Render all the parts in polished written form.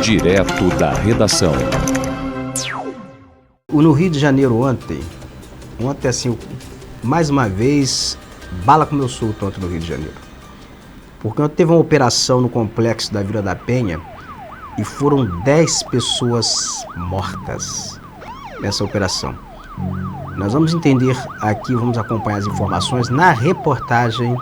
Direto da redação. No Rio de Janeiro ontem assim, mais uma vez, bala comeu solto ontem no Rio de Janeiro. Porque ontem teve uma operação no complexo da Vila da Penha e foram 10 pessoas mortas nessa operação. Nós vamos entender aqui, vamos acompanhar as informações na reportagem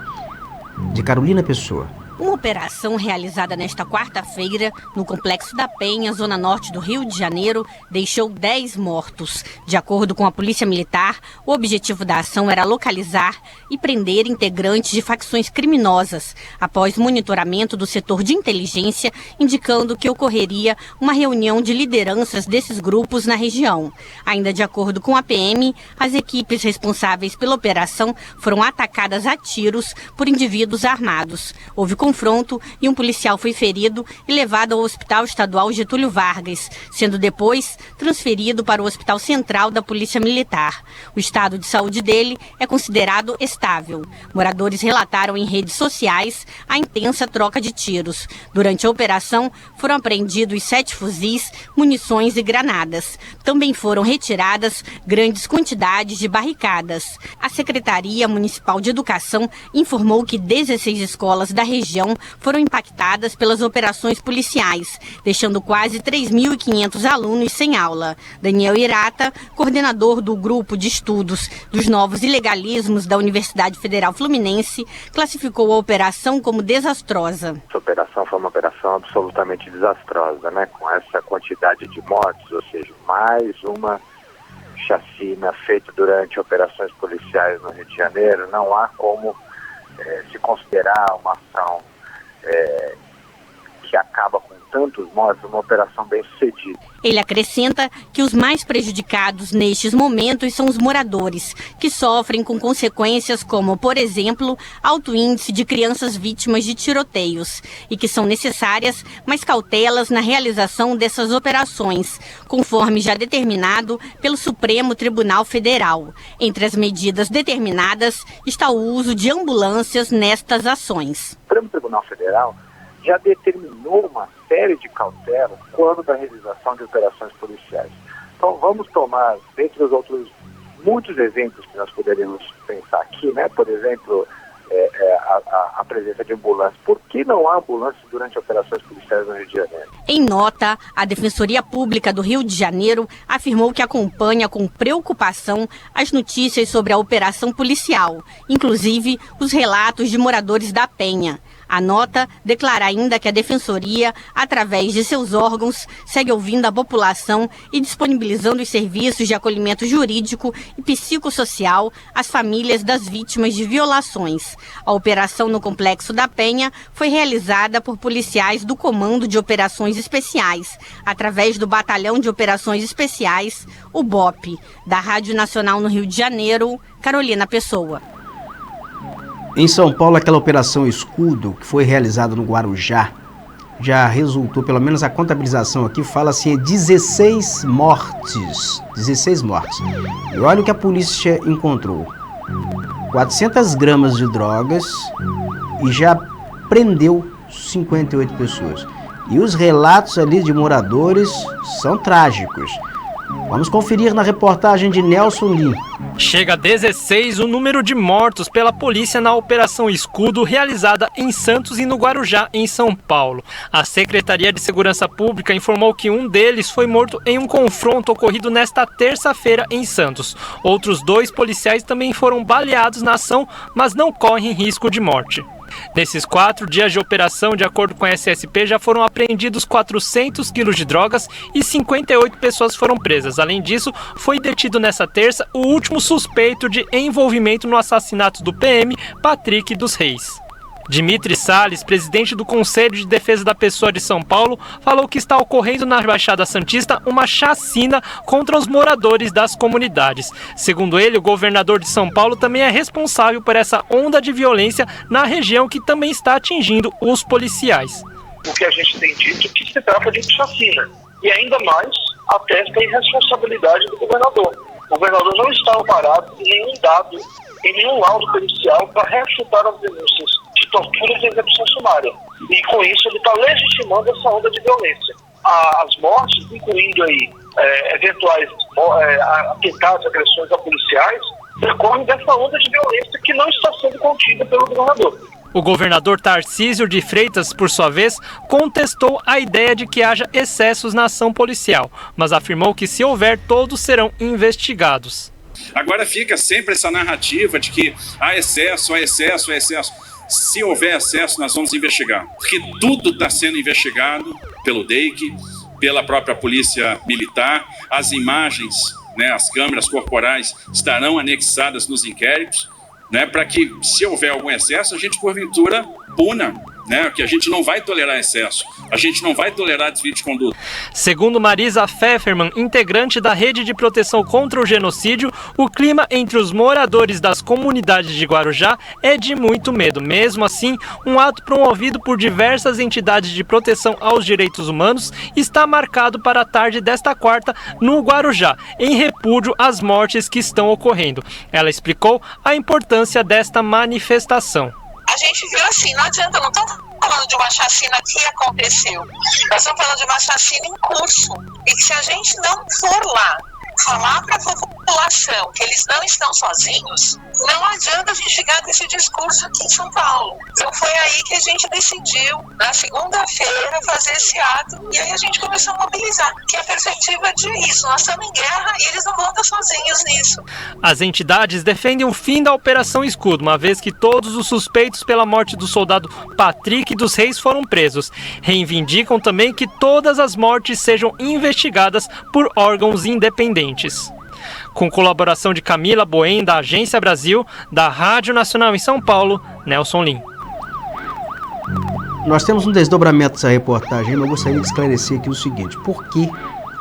de Carolina Pessoa. Uma operação realizada nesta quarta-feira no Complexo da Penha, zona norte do Rio de Janeiro, deixou 10 mortos. De acordo com a Polícia Militar, o objetivo da ação era localizar e prender integrantes de facções criminosas, após monitoramento do setor de inteligência, indicando que ocorreria uma reunião de lideranças desses grupos na região. Ainda de acordo com a PM, as equipes responsáveis pela operação foram atacadas a tiros por indivíduos armados. Houve confronto e um policial foi ferido e levado ao Hospital Estadual Getúlio Vargas, sendo depois transferido para o Hospital Central da Polícia Militar. O estado de saúde dele é considerado estável. Moradores relataram em redes sociais a intensa troca de tiros. Durante a operação, foram apreendidos 7 fuzis, munições e granadas. Também foram retiradas grandes quantidades de barricadas. A Secretaria Municipal de Educação informou que 16 escolas da região foram impactadas pelas operações policiais, deixando quase 3.500 alunos sem aula. Daniel Irata, coordenador do Grupo de Estudos dos Novos Ilegalismos da Universidade Federal Fluminense, classificou a operação como desastrosa. Essa operação foi uma operação absolutamente desastrosa, né? Com essa quantidade de mortes, ou seja, mais uma chacina feita durante operações policiais no Rio de Janeiro. Não há como se considerar uma ação que acaba com tantos mortos, uma operação bem sucedida. Ele acrescenta que os mais prejudicados nestes momentos são os moradores, que sofrem com consequências como, por exemplo, alto índice de crianças vítimas de tiroteios, e que são necessárias mais cautelas na realização dessas operações, conforme já determinado pelo Supremo Tribunal Federal. Entre as medidas determinadas está o uso de ambulâncias nestas ações. O Supremo Tribunal Federal já determinou uma série de cautelas quando da realização de operações policiais. Então vamos tomar, dentre os outros muitos exemplos que nós poderíamos pensar aqui, né? Por exemplo, a presença de ambulâncias. Por que não há ambulâncias durante operações policiais no Rio de Janeiro? Em nota, a Defensoria Pública do Rio de Janeiro afirmou que acompanha com preocupação as notícias sobre a operação policial, inclusive os relatos de moradores da Penha. A nota declara ainda que a Defensoria, através de seus órgãos, segue ouvindo a população e disponibilizando os serviços de acolhimento jurídico e psicossocial às famílias das vítimas de violações. A operação no Complexo da Penha foi realizada por policiais do Comando de Operações Especiais, através do Batalhão de Operações Especiais, o BOP. Da Rádio Nacional no Rio de Janeiro, Carolina Pessoa. Em São Paulo, aquela operação Escudo, que foi realizada no Guarujá, já resultou, pelo menos a contabilização aqui, fala-se 16 mortes. 16 mortes. E olha o que a polícia encontrou. 400 gramas de drogas e já prendeu 58 pessoas. E os relatos ali de moradores são trágicos. Vamos conferir na reportagem de Nelson Lim. Chega a 16 o número de mortos pela polícia na Operação Escudo, realizada em Santos e no Guarujá, em São Paulo. A Secretaria de Segurança Pública informou que um deles foi morto em um confronto ocorrido nesta terça-feira em Santos. Outros 2 policiais também foram baleados na ação, mas não correm risco de morte. Nesses 4 dias de operação, de acordo com a SSP, já foram apreendidos 400 quilos de drogas e 58 pessoas foram presas. Além disso, foi detido nessa terça o último suspeito de envolvimento no assassinato do PM, Patrick dos Reis. Dimitri Salles, presidente do Conselho de Defesa da Pessoa de São Paulo, falou que está ocorrendo na Baixada Santista uma chacina contra os moradores das comunidades. Segundo ele, o governador de São Paulo também é responsável por essa onda de violência na região que também está atingindo os policiais. O que a gente tem dito é que se trata de chacina. E ainda mais, atesta a irresponsabilidade do governador. O governador não está amparado em nenhum dado, em nenhum laudo pericial para refutar as denúncias de de tortura e de execução sumária. E com isso ele está legitimando essa onda de violência. As mortes, incluindo aí eventuais atentados, agressões a policiais, decorrem dessa onda de violência que não está sendo contida pelo governador. O governador Tarcísio de Freitas, por sua vez, contestou a ideia de que haja excessos na ação policial, mas afirmou que, se houver, todos serão investigados. Agora fica sempre essa narrativa de que há excesso, há excesso, há excesso. Se houver excesso, nós vamos investigar, porque tudo está sendo investigado pelo DEIC, pela própria Polícia Militar, as imagens, as câmeras corporais estarão anexadas nos inquéritos, para que, se houver algum excesso, a gente, porventura, puna, que a gente não vai tolerar excesso, a gente não vai tolerar desvio de conduta. Segundo Marisa Pfefferman, integrante da Rede de Proteção contra o Genocídio, o clima entre os moradores das comunidades de Guarujá é de muito medo. Mesmo assim, um ato promovido por diversas entidades de proteção aos direitos humanos está marcado para a tarde desta quarta no Guarujá, em repúdio às mortes que estão ocorrendo. Ela explicou a importância desta manifestação. A gente viu assim, não adianta, não estamos falando de uma chacina que aconteceu, nós estamos falando de uma chacina em curso, e que se a gente não for lá falar para a população que eles não estão sozinhos, não adianta a gente chegar desse discurso aqui em São Paulo. Então foi aí que a gente decidiu, na segunda-feira, fazer esse ato, e aí a gente começou a mobilizar, que é a perspectiva de isso, nós estamos em guerra e eles não vão estar sozinhos nisso. As entidades defendem o fim da Operação Escudo, uma vez que todos os suspeitos pela morte do soldado Patrick dos Reis foram presos. Reivindicam também que todas as mortes sejam investigadas por órgãos independentes. Com colaboração de Camila Boen, da Agência Brasil, da Rádio Nacional em São Paulo, Nelson Lim. Nós temos um desdobramento dessa reportagem, mas eu gostaria de esclarecer aqui o seguinte: por que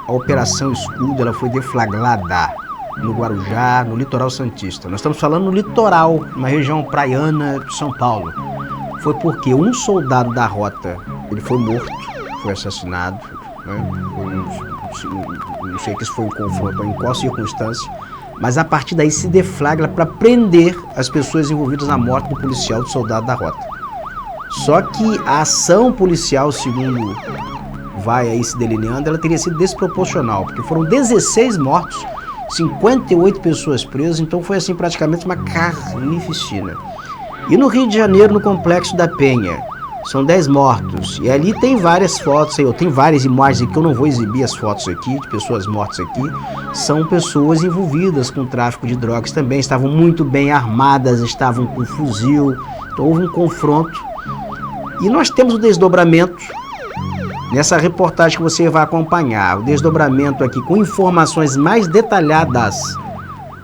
a Operação Escudo ela foi deflagrada no Guarujá, no litoral santista? Nós estamos falando no litoral, uma região praiana de São Paulo. Foi porque um soldado da rota, ele foi morto, foi assassinado, não sei que isso foi um confronto em qual circunstância, mas a partir daí se deflagra para prender as pessoas envolvidas na morte do policial, do soldado da rota. Só que a ação policial, segundo vai aí se delineando, ela teria sido desproporcional, porque foram 16 mortos, 58 pessoas presas, então foi assim praticamente uma carnificina. E no Rio de Janeiro, no Complexo da Penha, são 10 mortos, e ali tem várias fotos, tem várias imagens aqui, eu não vou exibir as fotos aqui, de pessoas mortas aqui, são pessoas envolvidas com tráfico de drogas também, estavam muito bem armadas, estavam com fuzil, então houve um confronto, e nós temos o desdobramento, nessa reportagem que você vai acompanhar, o desdobramento aqui com informações mais detalhadas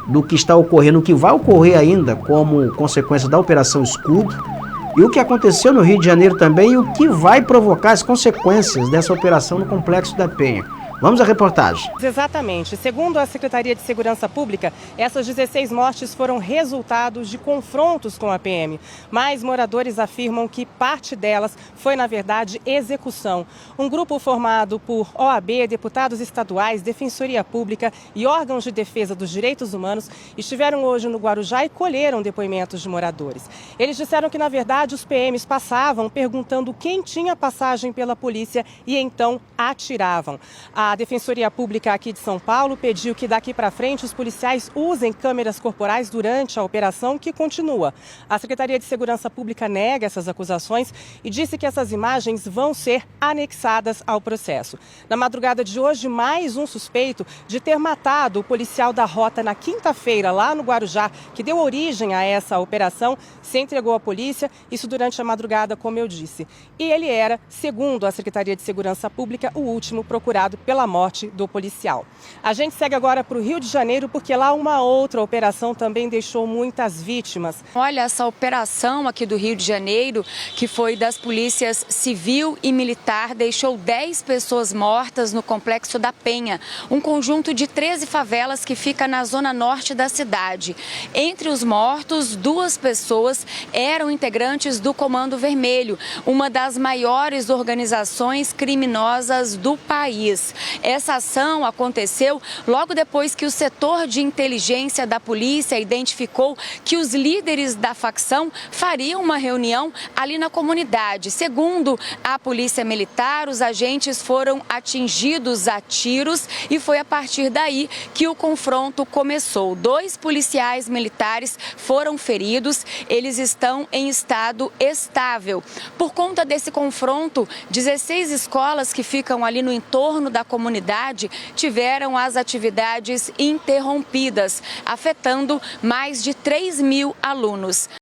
do que está ocorrendo, o que vai ocorrer ainda como consequência da Operação Escudo, e o que aconteceu no Rio de Janeiro também, e o que vai provocar as consequências dessa operação no Complexo da Penha. Vamos à reportagem. Exatamente. Segundo a Secretaria de Segurança Pública, essas 16 mortes foram resultados de confrontos com a PM. Mas moradores afirmam que parte delas foi, na verdade, execução. Um grupo formado por OAB, deputados estaduais, Defensoria Pública e órgãos de defesa dos direitos humanos estiveram hoje no Guarujá e colheram depoimentos de moradores. Eles disseram que, na verdade, os PMs passavam perguntando quem tinha passagem pela polícia e então atiravam. A Defensoria Pública aqui de São Paulo pediu que daqui para frente os policiais usem câmeras corporais durante a operação, que continua. A Secretaria de Segurança Pública nega essas acusações e disse que essas imagens vão ser anexadas ao processo. Na madrugada de hoje, mais um suspeito de ter matado o policial da rota na quinta-feira lá no Guarujá, que deu origem a essa operação, se entregou à polícia, isso durante a madrugada, como eu disse. E ele era, segundo a Secretaria de Segurança Pública, o último procurado pela morte do policial. A gente segue agora para o Rio de Janeiro, porque lá uma outra operação também deixou muitas vítimas. Olha, essa operação aqui do Rio de Janeiro, que foi das polícias civil e militar, deixou 10 pessoas mortas no Complexo da Penha, um conjunto de 13 favelas que fica na zona norte da cidade. Entre os mortos, 2 pessoas eram integrantes do Comando Vermelho, uma das maiores organizações criminosas do país. Essa ação aconteceu logo depois que o setor de inteligência da polícia identificou que os líderes da facção fariam uma reunião ali na comunidade. Segundo a Polícia Militar, os agentes foram atingidos a tiros e foi a partir daí que o confronto começou. 2 policiais militares foram feridos, eles estão em estado estável. Por conta desse confronto, 16 escolas que ficam ali no entorno da comunidade tiveram as atividades interrompidas, afetando mais de 3.000 alunos.